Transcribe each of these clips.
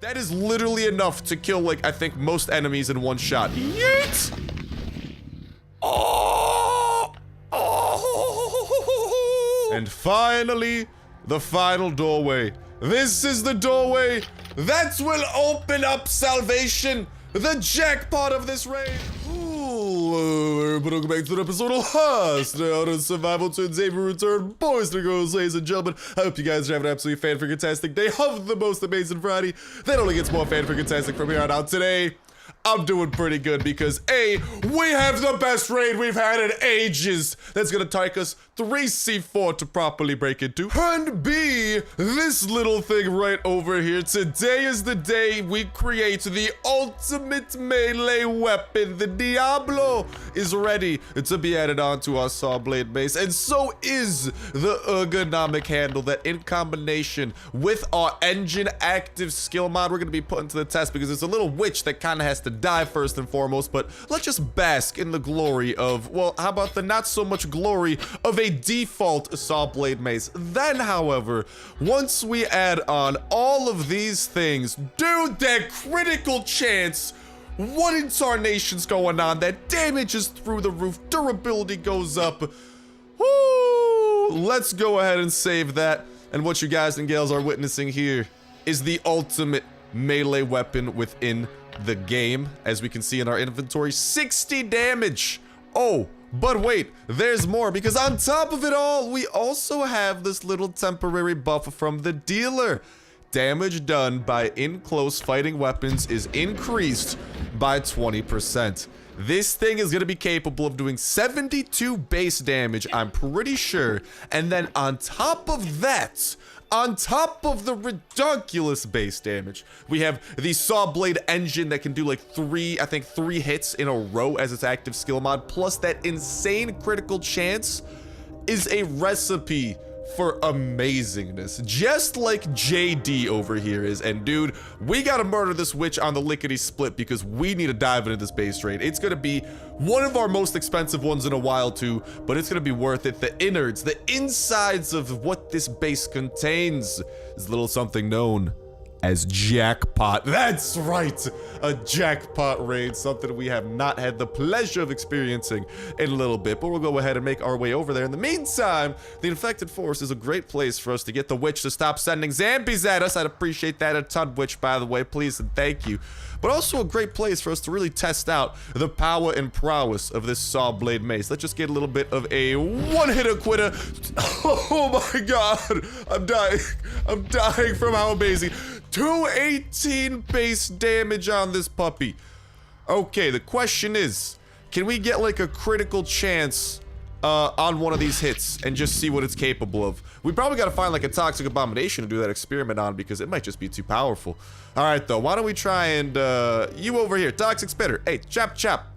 That is literally enough to kill, like, I think most enemies in one shot. Yeet! Oh! Oh! And finally, the final doorway. This is the doorway that will open up salvation, the jackpot of this raid. Hello, everybody, welcome back to an episode of HUGE Today on Survival to Xavier Return. Boys and girls, ladies and gentlemen, I hope you guys are having an absolutely fan-freaking-tastic day of the most amazing variety that only gets more fan-freaking-tastic from here on out. Today, I'm doing pretty good because A, we have the best raid we've had in ages that's gonna take us 3 C4 to properly break into. And B, this little thing right over here. Today is the day we create the ultimate melee weapon. The Diablo is ready to be added onto our saw blade base, and so is the ergonomic handle that in combination with our engine active skill mod we're gonna be putting to the test, because it's a little witch that kind of has to die first and foremost. But let's just bask in the glory of, well, how about the not so much glory of a default saw blade mace. Then, however, once we add on all of these things, dude, that critical chance, what in tarnation's going on? That damage is through the roof, durability goes up. Woo! Let's go ahead and save that. And what you guys and gals are witnessing here is the ultimate melee weapon within the game. As we can see in our inventory, 60 damage. Oh, but wait, there's more, because on top of it all, we also have this little temporary buff from the dealer. Damage done by in-close fighting weapons is increased by 20%. This thing is going to be capable of doing 72 base damage, I'm pretty sure. And then on top of that, on top of the ridiculous base damage, we have the saw blade engine that can do like three hits in a row as its active skill mod, plus that insane critical chance is a recipe for amazingness, just like JD over here is. And dude, we gotta murder this witch on the lickety split, because we need to dive into this base raid. It's gonna be one of our most expensive ones in a while too, but it's gonna be worth it. The innards, the insides of what this base contains is a little something known as jackpot. That's right, a jackpot raid, something we have not had the pleasure of experiencing in a little bit, but we'll go ahead and make our way over there. In the meantime, the infected forest is a great place for us to get the witch to stop sending zombies at us. I'd appreciate that a ton, witch, by the way, please and thank you. But also a great place for us to really test out the power and prowess of this saw blade mace. Let's just get a little bit of a one-hitter quitter. Oh my god, I'm dying from how amazing. 218 base damage on this puppy. Okay, the question is, can we get like a critical chance on one of these hits and just see what it's capable of? We probably gotta find like a toxic abomination to do that experiment on, because it might just be too powerful. All right though, why don't we try and you over here, toxic spitter, hey, chop.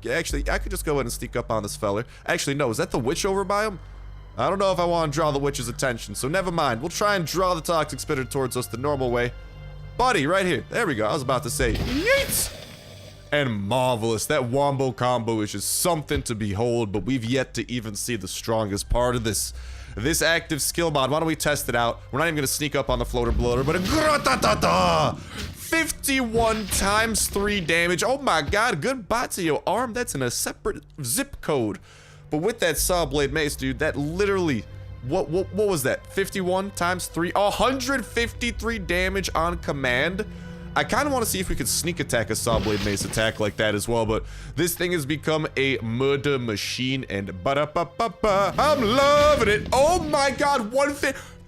Actually, I could just go ahead and sneak up on this feller. Actually, no, is that the witch over by him? I don't know if I want to draw the witch's attention, so never mind. We'll try and draw the toxic spitter towards us the normal way. Buddy, right here. There we go. I was about to say, yeet! And marvelous. That wombo combo is just something to behold, but we've yet to even see the strongest part of this active skill mod. Why don't we test it out? We're not even gonna sneak up on the floater bloater, but a gratatata! 51 times 3 damage. Oh my god, goodbye to your arm. That's in a separate zip code. But with that saw blade mace, dude, that literally, what was that? 51 times 3, 153 damage on command. I kind of want to see if we could sneak attack a saw blade mace attack like that as well, but this thing has become a murder machine, and I'm loving it. Oh my god,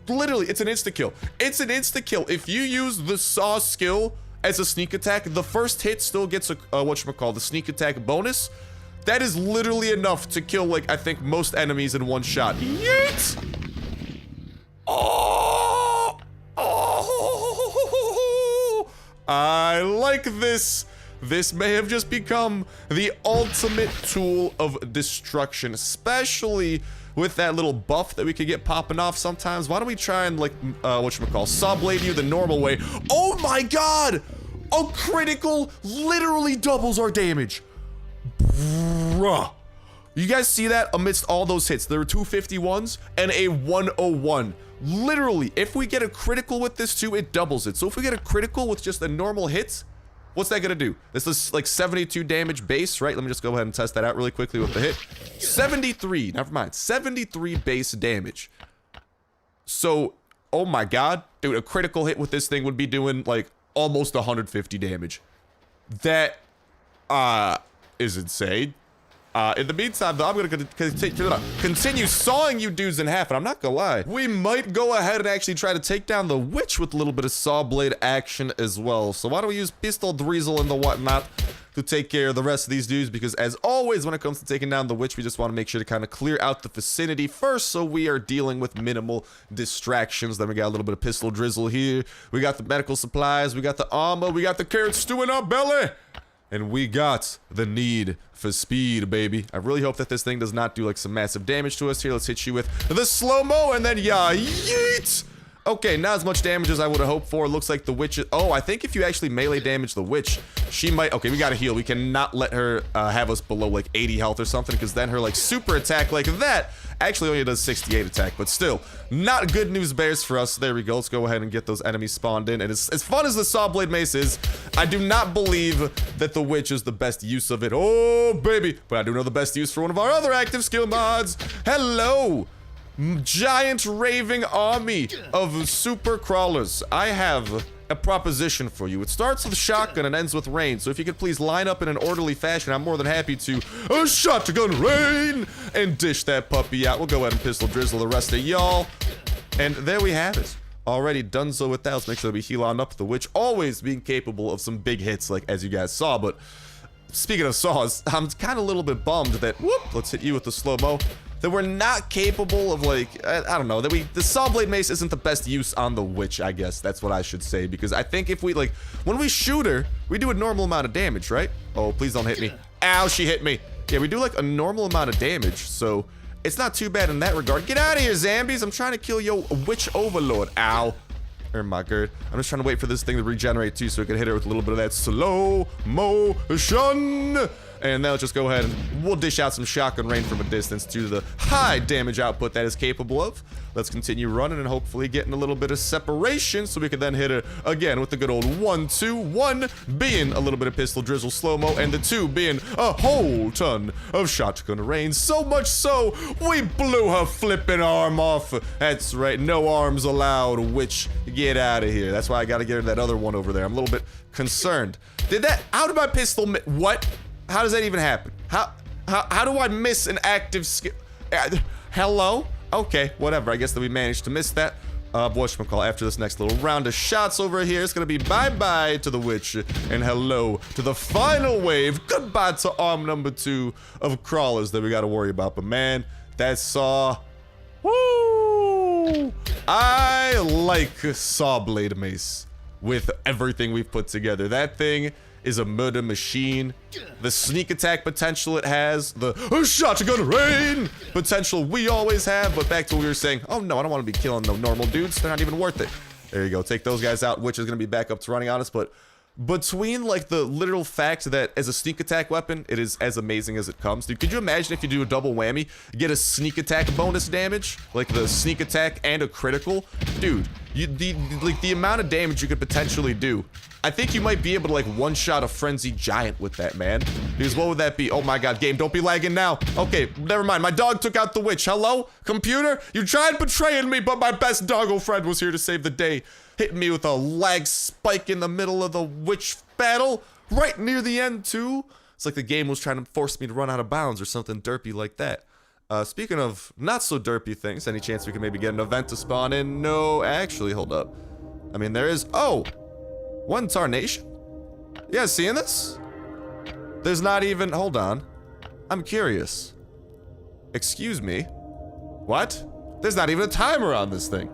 literally, it's an insta-kill. It's an insta-kill. If you use the saw skill as a sneak attack, the first hit still gets a, the sneak attack bonus. That is literally enough to kill, like, I think most enemies in one shot. Yeet! Oh! Oh! I like this. This may have just become the ultimate tool of destruction, especially with that little buff that we could get popping off sometimes. Why don't we try and, like, saw blade you the normal way? Oh my god! A critical literally doubles our damage. Bruh. You guys see that? Amidst all those hits, there were 251s and a 101. Literally, if we get a critical with this too, it doubles it. So if we get a critical with just a normal hit, what's that gonna do? This is like 72 damage base, right? Let me just go ahead and test that out really quickly with the hit. 73, never mind, 73 base damage. So, oh my god, dude, a critical hit with this thing would be doing like almost 150 damage. That, is insane. In the meantime, though, I'm gonna continue sawing you dudes in half, and I'm not gonna lie. We might go ahead and actually try to take down the witch with a little bit of saw blade action as well. So why don't we use pistol drizzle and the whatnot to take care of the rest of these dudes, because as always, when it comes to taking down the witch, we just want to make sure to kind of clear out the vicinity first, so we are dealing with minimal distractions. Then we got a little bit of pistol drizzle here. We got the medical supplies, we got the armor, we got the carrot stew in our belly. And we got the need for speed, baby. I really hope that this thing does not do like some massive damage to us here. Let's hit you with the slow-mo and then yeah, yeet! Okay, not as much damage as I would have hoped for. Looks like the witch is... Oh, I think if you actually melee damage the witch, she might... Okay, we gotta heal. We cannot let her have us below like 80 health or something, because then her like super attack like that actually only does 68 attack. But still, not good news bears for us. There we go. Let's go ahead and get those enemies spawned in. And as fun as the saw blade mace is, I do not believe that the witch is the best use of it. Oh, baby. But I do know the best use for one of our other active skill mods. Hello! Giant raving army of super crawlers. I have a proposition for you. It starts with shotgun and ends with rain. So if you could please line up in an orderly fashion, I'm more than happy to shotgun rain and dish that puppy out. We'll go ahead and pistol drizzle the rest of y'all. And there we have it. Already done so with that. Let's make sure that we heal on up the witch. Always being capable of some big hits, like as you guys saw. But speaking of saws, I'm kind of a little bit bummed that, whoop, let's hit you with the slow-mo. That we're not capable of, like, I don't know, that the saw blade mace isn't the best use on the witch, I guess. That's what I should say, because I think if we, like, when we shoot her, we do a normal amount of damage, right? Oh, please don't hit me. Ow, she hit me. Yeah, we do, like, a normal amount of damage, so it's not too bad in that regard. Get out of here, zombies. I'm trying to kill your witch overlord. Ow. Oh my god. I'm just trying to wait for this thing to regenerate, too, so we can hit her with a little bit of that slow motion. And now let's just go ahead and we'll dish out some shotgun rain from a distance due to the high damage output that is capable of. Let's continue running and hopefully getting a little bit of separation so we can then hit it again with the good old 1-2. 1 being a little bit of pistol drizzle slow-mo, and the 2 being a whole ton of shotgun rain. So much so, we blew her flipping arm off. That's right, no arms allowed, witch. Get out of here. That's why I gotta get her that other one over there. I'm a little bit concerned. How did my pistol, what? How does that even happen? How do I miss an active skill? Hello? Okay, whatever. I guess that we managed to miss that. Whatchamacall, after this next little round of shots over here, it's gonna be bye-bye to the witch and hello to the final wave. Goodbye to arm number 2 of crawlers that we gotta worry about. But man, that saw... Woo! I like saw blade mace with everything we've put together. That thing is a murder machine. The sneak attack potential it has, the shotgun rain potential we always have. But back to what we were saying, oh no, I don't want to be killing no normal dudes. They're not even worth it. There you go, take those guys out, which is gonna be back up to running on us. But between like the literal fact that as a sneak attack weapon, it is as amazing as it comes. Dude, could you imagine if you do a double whammy, get a sneak attack bonus damage, like the sneak attack and a critical? Dude, the amount of damage you could potentially do. I think you might be able to like one-shot a frenzied giant with that, man. Because what would that be? Oh my god, game, don't be lagging now. Okay, never mind. My dog took out the witch. Hello? Computer? You tried betraying me, but my best doggo friend was here to save the day. Hitting me with a lag spike in the middle of the witch battle. Right near the end, too. It's like the game was trying to force me to run out of bounds or something derpy like that. Speaking of not so derpy things, any chance we can maybe get an event to spawn in? No, actually, hold up. I mean, there is... Oh! One tarnation? You guys seeing this? There's not even... Hold on. I'm curious. Excuse me? What? There's not even a timer on this thing.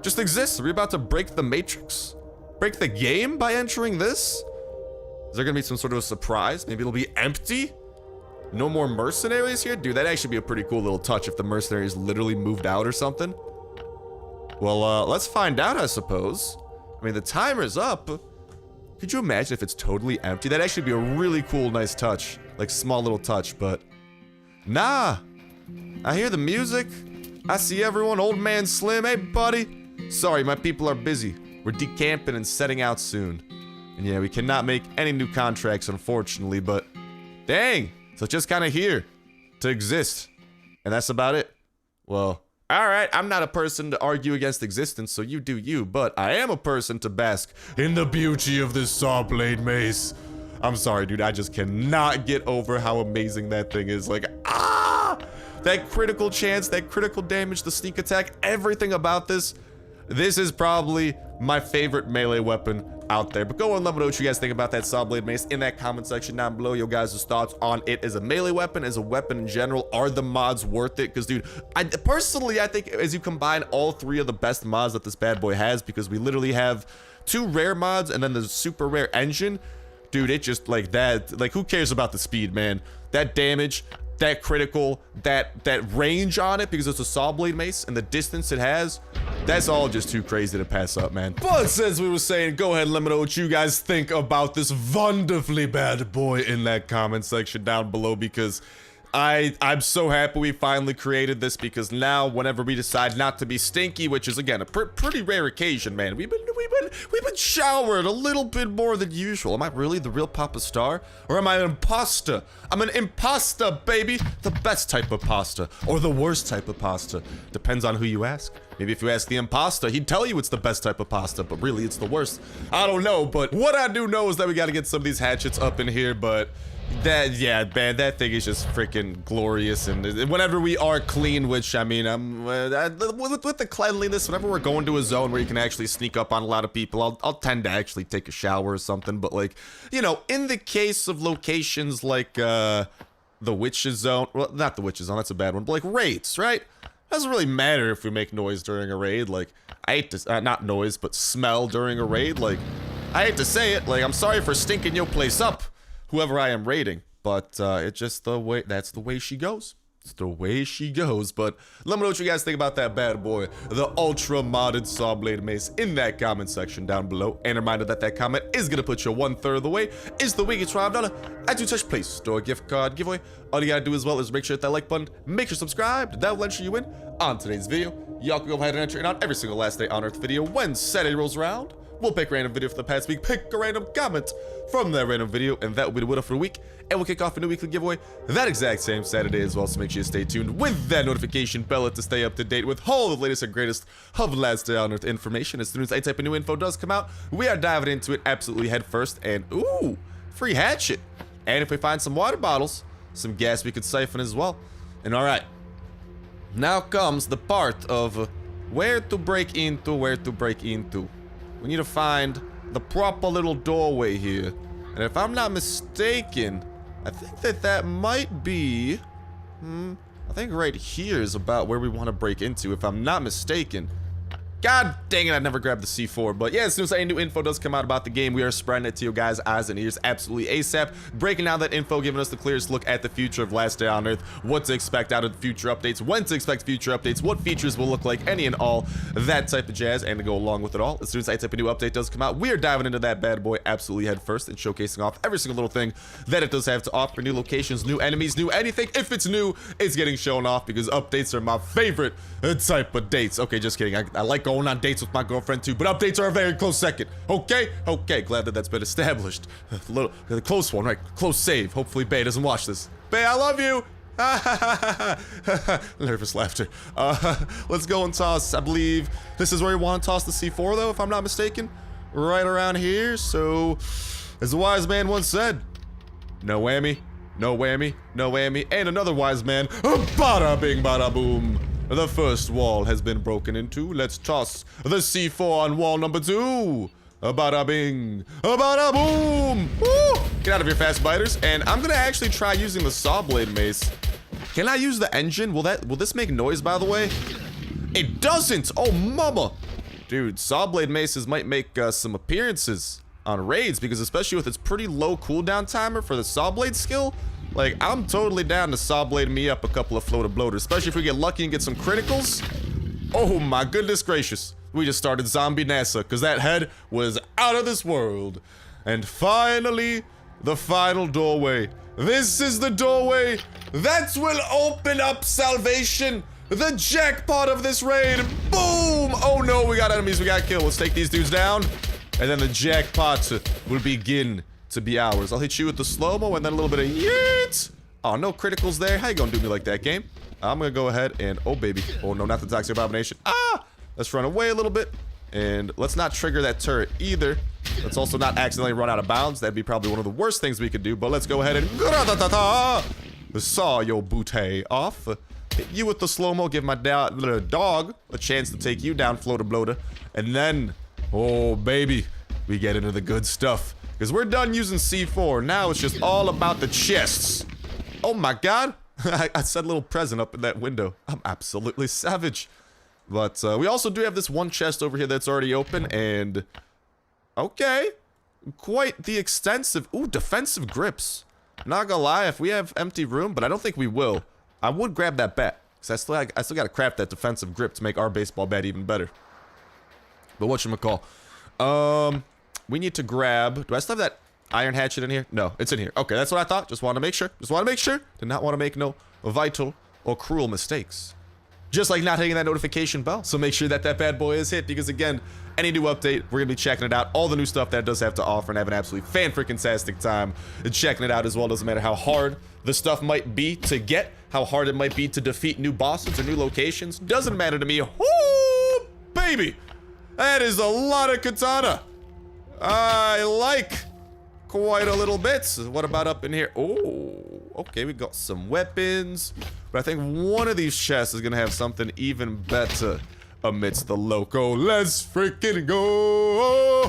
Just exists. Are we about to break the matrix? Break the game by entering this? Is there gonna be some sort of a surprise? Maybe it'll be empty? No more mercenaries here? Dude, that'd actually be a pretty cool little touch if the mercenaries literally moved out or something. Well, let's find out, I suppose. I mean, the timer's up. Could you imagine if it's totally empty? That'd actually be a really cool, nice touch. Like, small little touch, but... Nah. I hear the music. I see everyone. Old man Slim, hey buddy. Sorry, my people are busy. We're decamping and setting out soon. And yeah, we cannot make any new contracts, unfortunately, but dang. So just kind of here to exist. And that's about it. Well, alright, I'm not a person to argue against existence, so you do you, but I am a person to bask in the beauty of this saw blade mace. I'm sorry, dude, I just cannot get over how amazing that thing is. Like, that critical chance, that critical damage, the sneak attack, everything about this. This is probably my favorite melee weapon out there. But go and let me know what you guys think about that saw blade mace in that comment section down below. Your guys' thoughts on it as a melee weapon, as a weapon in general. Are the mods worth it? Because, dude, I think as you combine all three of the best mods that this bad boy has, because we literally have 2 rare mods and then the super rare engine, dude, it just like that. Like, who cares about the speed, man? That damage, that critical, that range on it, because it's a saw blade mace and the distance it has, that's all just too crazy to pass up, man. But as we were saying, go ahead and let me know what you guys think about this wonderfully bad boy in that comment section down below, because I'm so happy we finally created this, because now whenever we decide not to be stinky, which is again a pretty rare occasion, man, we've been showered a little bit more than usual. Am I really the real Papa Star, or am I an imposter? I'm an imposter, baby. The best type of pasta, or the worst type of pasta, depends on who you ask. Maybe if you ask the imposter, he'd tell you it's the best type of pasta, but really it's the worst. I don't know, but what I do know is that we got to get some of these hatchets up in here, but yeah, man, that thing is just freaking glorious. And whenever we are clean, which I mean, with the cleanliness, whenever we're going to a zone where you can actually sneak up on a lot of people, I'll tend to actually take a shower or something. But like, you know, in the case of locations like the witches zone, well, not the witches zone, that's a bad one, but like raids, right? Doesn't really matter if we make noise during a raid. Like, I hate to, not noise, but smell during a raid. Like, I hate to say it, like, I'm sorry for stinking your place up, whoever I am raiding, but it's just the way, that's the way she goes. It's the way she goes. But let me know what you guys think about that bad boy, the ultra modded saw blade mace, in that comment section down below. And a reminder that that comment is gonna put you 1/3 of the way. Is the weekly $12 Add to Touch Play Store gift card giveaway. All you gotta do as well is make sure to hit that like button, make sure to subscribe, that will ensure you win on today's video. Y'all can go ahead and enter in on every single last day on Earth video. When Saturday rolls around, we'll pick a random video for the past week, pick a random comment from that random video, and that will be the winner for the week. And we'll kick off a new weekly giveaway that exact same Saturday as well, so make sure you stay tuned with that notification bell to stay up to date with all the latest and greatest of Last Day on Earth information. As soon as any type of new info does come out, we are diving into it absolutely head first. And ooh, free hatchet. And if we find some water bottles, some gas we could siphon as well. And alright, now comes the part of where to break into. We need to find the proper little doorway here. And if I'm not mistaken, I think that might be, I think right here is about where we want to break into, if I'm not mistaken. God dang it, I never grabbed the C4. But yeah, as soon as any new info does come out about the game, we are spreading it to you guys' eyes and ears absolutely ASAP. Breaking down that info, giving us the clearest look at the future of Last Day on Earth, what to expect out of the future updates, when to expect future updates, what features will look like, any and all, that type of jazz. And to go along with it all, as soon as any type of new update does come out, we are diving into that bad boy absolutely head first and showcasing off every single little thing that it does have to offer. New locations, new enemies, new anything. If it's new, it's getting shown off, because updates are my favorite type of dates. Okay, just kidding. I like going on dates with my girlfriend too, but updates are a very close second. Okay, glad that that's been established. A close one, right? Close save. Hopefully Bae doesn't watch this. Bae, I love you. Nervous laughter. Let's go and toss. I believe this is where you want to toss the C4 though, if I'm not mistaken. Right around here. So, as the wise man once said, no whammy, no whammy, no whammy. And another wise man, bada bing bada boom. The first wall has been broken into. Let's toss the C4 on wall number 2. Bada bing, bada boom. Woo! Get out of here, fast biters. And I'm gonna actually try using the saw blade mace. Can I use the engine? Will this make noise, by the way? It doesn't. Oh, mama. Dude, saw blade maces might make some appearances on raids, because especially with its pretty low cooldown timer for the saw blade skill, like, I'm totally down to saw blade me up a couple of floater bloaters, especially if we get lucky and get some criticals. Oh my goodness gracious. We just started zombie NASA, because that head was out of this world. And finally, the final doorway. This is the doorway that will open up salvation. the jackpot of this raid. Boom! Oh no, we got enemies, we got killed. Let's take these dudes down, and then the jackpot will begin to be ours. I'll hit you with the slow-mo and then a little bit of yeet. Oh, no criticals there. How you gonna do me like that, game? I'm gonna go ahead and, oh baby. Oh no, not the toxic abomination. Ah! Let's run away a little bit, and let's not trigger that turret either. Let's also not accidentally run out of bounds. That'd be probably one of the worst things we could do, but let's go ahead and saw your booty off. Hit you with the slow-mo, give my dog a chance to take you down, floater bloater. And then, oh baby, we get into the good stuff. Because we're done using C4. Now it's just all about the chests. Oh my god. I set a little present up in that window. I'm absolutely savage. But we also do have this one chest over here that's already open, and okay, quite the extensive, ooh, defensive grips. Not gonna lie, if we have empty room, but I don't think we will, I would grab that bat, because I still gotta craft that defensive grip to make our baseball bat even better. But whatchamacall, we need to grab, do I still have that iron hatchet in here? No, it's in here. Okay, that's what I thought. Just want to make sure. Did not want to make no vital or cruel mistakes. Just like not hitting that notification bell. So make sure that that bad boy is hit, because again, any new update, we're going to be checking it out. All the new stuff that it does have to offer, and have an absolutely fan-freaking-tastic time checking it out as well. Doesn't matter how hard the stuff might be to get, how hard it might be to defeat new bosses or new locations. Doesn't matter to me. Oh, baby. That is a lot of katana. I like quite a little bit. What about up in here? Oh, okay, we got some weapons. But I think one of these chests is gonna have something even better amidst the loco. Let's freaking go!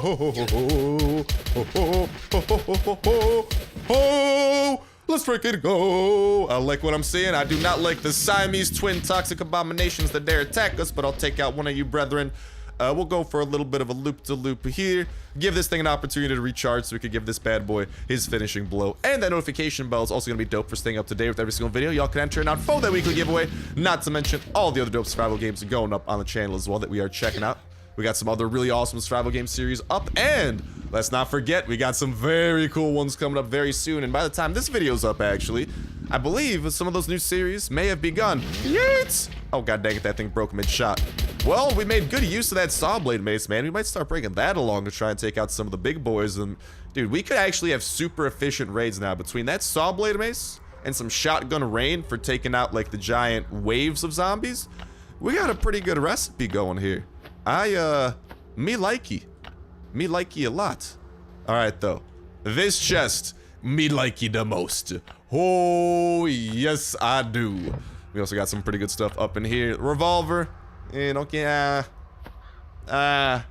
Let's freaking go! I like what I'm seeing. I do not like the Siamese twin toxic abominations that dare attack us, but I'll take out one of you brethren. We'll go for a little bit of a loop-to-loop here. Give this thing an opportunity to recharge so we could give this bad boy his finishing blow. And that notification bell is also going to be dope for staying up to date with every single video. Y'all can enter in on for that weekly giveaway. Not to mention all the other dope survival games going up on the channel as well that we are checking out. We got some other really awesome survival game series up, and let's not forget, we got some very cool ones coming up very soon. And by the time this video's up, actually, I believe some of those new series may have begun. Yeet! Oh, god dang it, that thing broke mid-shot. Well, we made good use of that saw blade mace, man. We might start breaking that along to try and take out some of the big boys. And dude, we could actually have super efficient raids now between that saw blade mace and some shotgun rain for taking out like the giant waves of zombies. We got a pretty good recipe going here. Me likey a lot. All right, though. This chest, me likey the most. Oh, yes, I do. We also got some pretty good stuff up in here. Revolver. And okay, nah.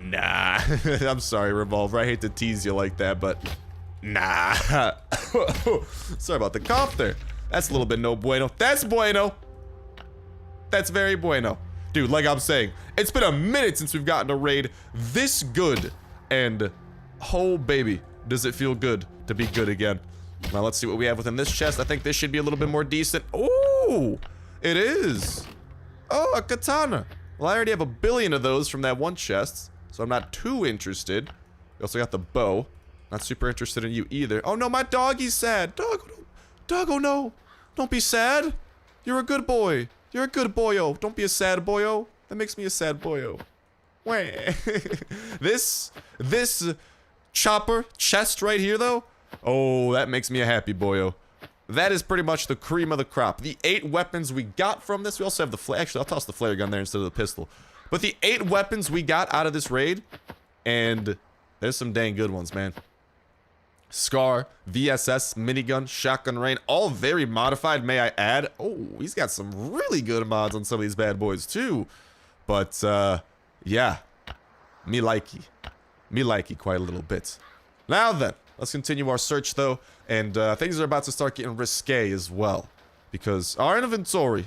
I'm sorry, Revolver. I hate to tease you like that, but nah. Sorry about the cough there. That's a little bit no bueno. That's bueno. That's very bueno. Dude, like I'm saying, it's been a minute since we've gotten a raid this good. And, oh baby, does it feel good to be good again. Now let's see what we have within this chest. I think this should be a little bit more decent. Oh, it is. Oh, a katana. Well, I already have 1 billion of those from that one chest, so I'm not too interested. We also got the bow. Not super interested in you either. Oh no, my doggy's sad. Doggo, no. Don't be sad. You're a good boy. You're a good boyo. Don't be a sad boyo. That makes me a sad boyo. Wah. This chopper chest right here, though. Oh, that makes me a happy boyo. That is pretty much the cream of the crop. The 8 weapons we got from this. We also have the flare. Actually, I'll toss the flare gun there instead of the pistol. But the 8 weapons we got out of this raid, and there's some dang good ones, man. Scar, VSS, minigun, shotgun rain, all very modified, may I add. Oh, he's got some really good mods on some of these bad boys too. But yeah, me likey quite a little bit. Now then, let's continue our search though, and things are about to start getting risque as well, because our inventory,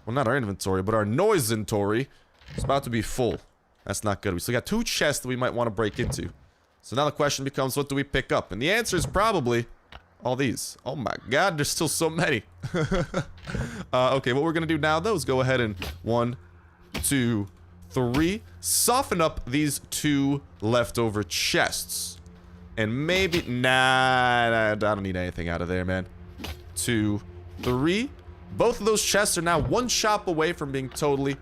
well, not our inventory, but our noise inventory is about to be full. That's not good. We still got 2 chests that we might want to break into. So now the question becomes, what do we pick up? And the answer is probably all these. Oh my god, there's still so many. Okay, what we're gonna do now though is go ahead and 1, 2, 3, soften up these 2 leftover chests. And maybe, nah, I don't need anything out of there, man. 2, 3, Both of those chests are now one shop away from being totally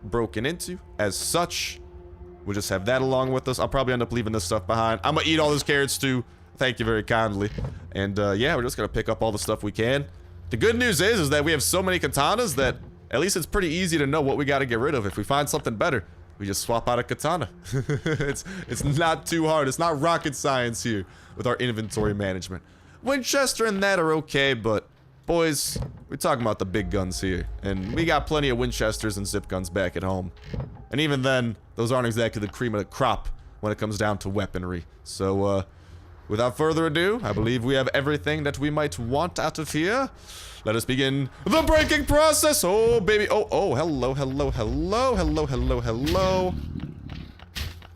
broken into. As such, we'll just have that along with us. I'll probably end up leaving this stuff behind. I'm gonna eat all this carrots too. Thank you very kindly. And yeah, we're just gonna pick up all the stuff we can. The good news is that we have so many katanas that at least it's pretty easy to know what we gotta get rid of. If we find something better, we just swap out a katana. It's not too hard. It's not rocket science here with our inventory management. Winchester and that are okay, but boys, we're talking about the big guns here. And we got plenty of Winchesters and zip guns back at home. And even then, those aren't exactly the cream of the crop when it comes down to weaponry. So, without further ado, I believe we have everything that we might want out of here. Let us begin the breaking process. Oh, baby. Oh, hello, hello, hello, hello, hello, hello.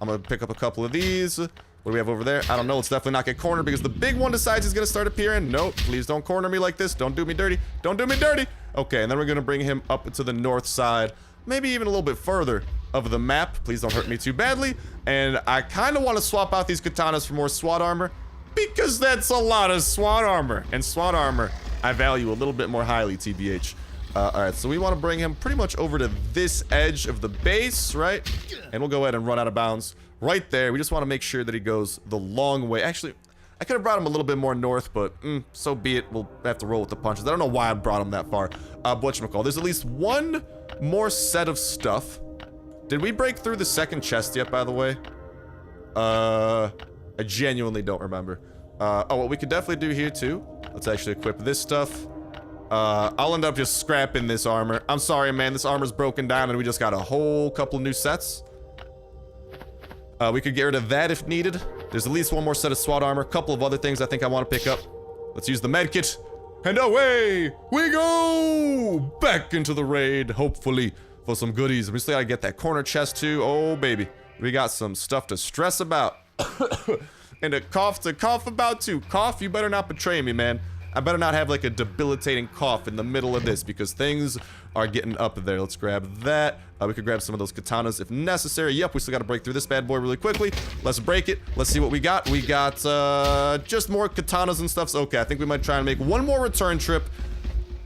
I'm gonna pick up a couple of these. What do we have over there? I don't know. Let's definitely not get cornered because the big one decides he's gonna start appearing. No, please don't corner me like this. Don't do me dirty. Don't do me dirty. Okay, and then we're gonna bring him up to the north side. Maybe even a little bit further of the map. Please don't hurt me too badly. And I kind of want to swap out these katanas for more SWAT armor because that's a lot of SWAT armor. And SWAT armor, I value a little bit more highly, TBH. Alright, so we want to bring him pretty much over to this edge of the base, right? And we'll go ahead and run out of bounds right there. We just want to make sure that he goes the long way. Actually, I could have brought him a little bit more north, but so be it. We'll have to roll with the punches. I don't know why I brought him that far. Whatchamacall, there's at least one more set of stuff. Did we break through the second chest yet, by the way? I genuinely don't remember. Oh, what we could definitely do here, too. Let's actually equip this stuff. I'll end up just scrapping this armor. I'm sorry, man. This armor's broken down, and we just got a whole couple new sets. We could get rid of that if needed. There's at least one more set of SWAT armor. A couple of other things I think I want to pick up. Let's use the medkit. And away we go! Back into the raid, hopefully, for some goodies. We still gotta get that corner chest, too. Oh, baby. We got some stuff to stress about. And a cough to cough about, too. Cough, you better not betray me, man. I better not have, like, a debilitating cough in the middle of this, because things are getting up there. Let's grab that. We could grab some of those katanas if necessary. Yep, we still gotta break through this bad boy really quickly. Let's break it. Let's see what we got. We got, just more katanas and stuff. So, okay, I think we might try and make one more return trip.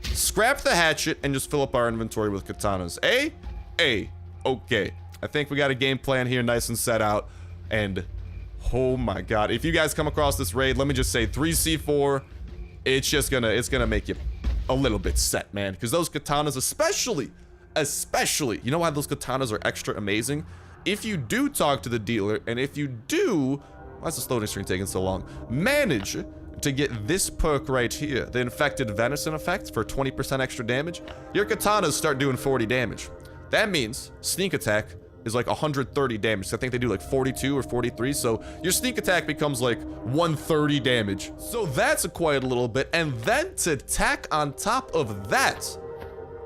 Scrap the hatchet and just fill up our inventory with katanas. Okay. I think we got a game plan here nice and set out. And, oh my god. If you guys come across this raid, let me just say 3C4. It's gonna make you a little bit set, man. Because those katanas, especially, you know why those katanas are extra amazing? If you do talk to the dealer, and if you do, why is the loading screen taking so long? Manage to get this perk right here, the infected venison effect for 20% extra damage, your katanas start doing 40 damage. That means sneak attack is like 130 damage. So I think they do like 42 or 43. So your sneak attack becomes like 130 damage. So that's quite a little bit. And then to tack on top of that,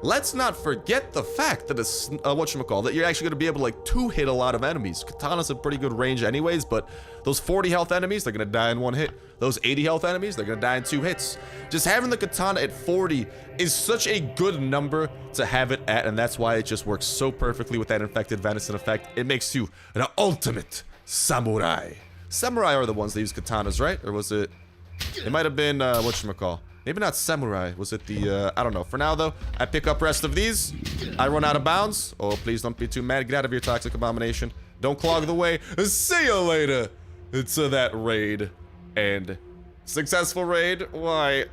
let's not forget the fact that that you're actually going to be able to like two-hit a lot of enemies. Katana's a pretty good range anyways, but those 40 health enemies, they're going to die in one hit. Those 80 health enemies, they're going to die in 2 hits. Just having the katana at 40 is such a good number to have it at, and that's why it just works so perfectly with that infected venison effect. It makes you an ultimate samurai. Samurai are the ones that use katanas, right? Or was it... It might have been, maybe not samurai. Was it the, I don't know. For now, though, I pick up rest of these. I run out of bounds. Oh, please don't be too mad. Get out of your toxic abomination. Don't clog the way. See you later to that raid. And successful raid? Why,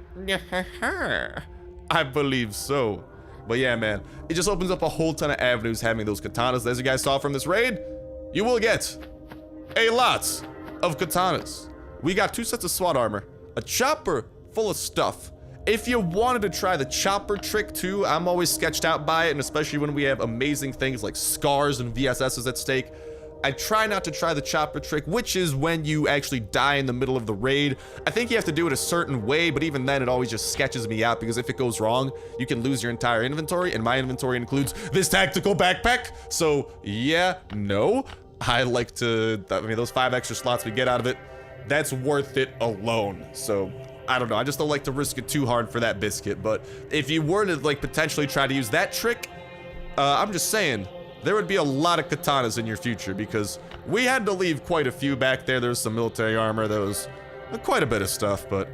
I believe so. But yeah, man, it just opens up a whole ton of avenues having those katanas. As you guys saw from this raid, you will get a lot of katanas. We got 2 sets of SWAT armor, a chopper full of stuff. If you wanted to try the chopper trick too, I'm always sketched out by it, and especially when we have amazing things like scars and VSSs at stake. I try not to try the chopper trick, which is when you actually die in the middle of the raid. I think you have to do it a certain way, but even then it always just sketches me out, because if it goes wrong, you can lose your entire inventory, and my inventory includes this tactical backpack. So yeah, no, I like to, I mean, those 5 extra slots we get out of it, that's worth it alone. So I don't know, I just don't like to risk it too hard for that biscuit. But if you were to like potentially try to use that trick, I'm just saying, there would be a lot of katanas in your future, because we had to leave quite a few back there. There's some military armor, there was quite a bit of stuff, but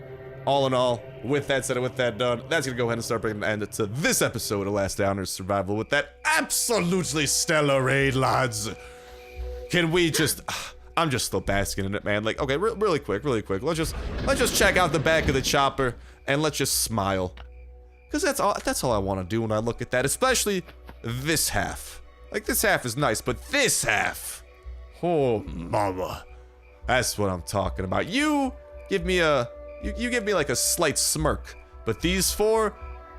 all in all, with that said and with that done, that's gonna go ahead and start bringing an end to this episode of Last Downers Survival with that absolutely stellar raid, lads. Can we just... I'm just still basking in it, man. Like, okay, really quick. Let's just check out the back of the chopper and let's just smile. Because that's all I want to do when I look at that, especially this half. Like, this half is nice, but this half... Oh, mama. That's what I'm talking about. You give me a... You give me like a slight smirk, but these four,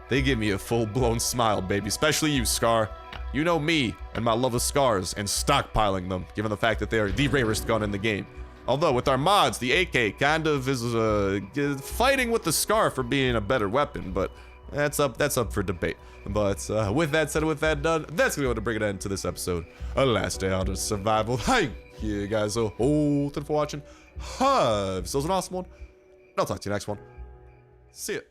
they give me a full-blown smile, baby. Especially you, Scar. You know me and my love of scars and stockpiling them, given the fact that they are the rarest gun in the game. Although with our mods, the AK kind of is fighting with the Scar for being a better weapon, but that's up for debate. But with that said, with that done, that's gonna go to bring an end to this episode of Last Day Out of Survival. Thank you guys a whole ton for watching. Have yourselves an awesome one. I'll talk to you next one. See ya.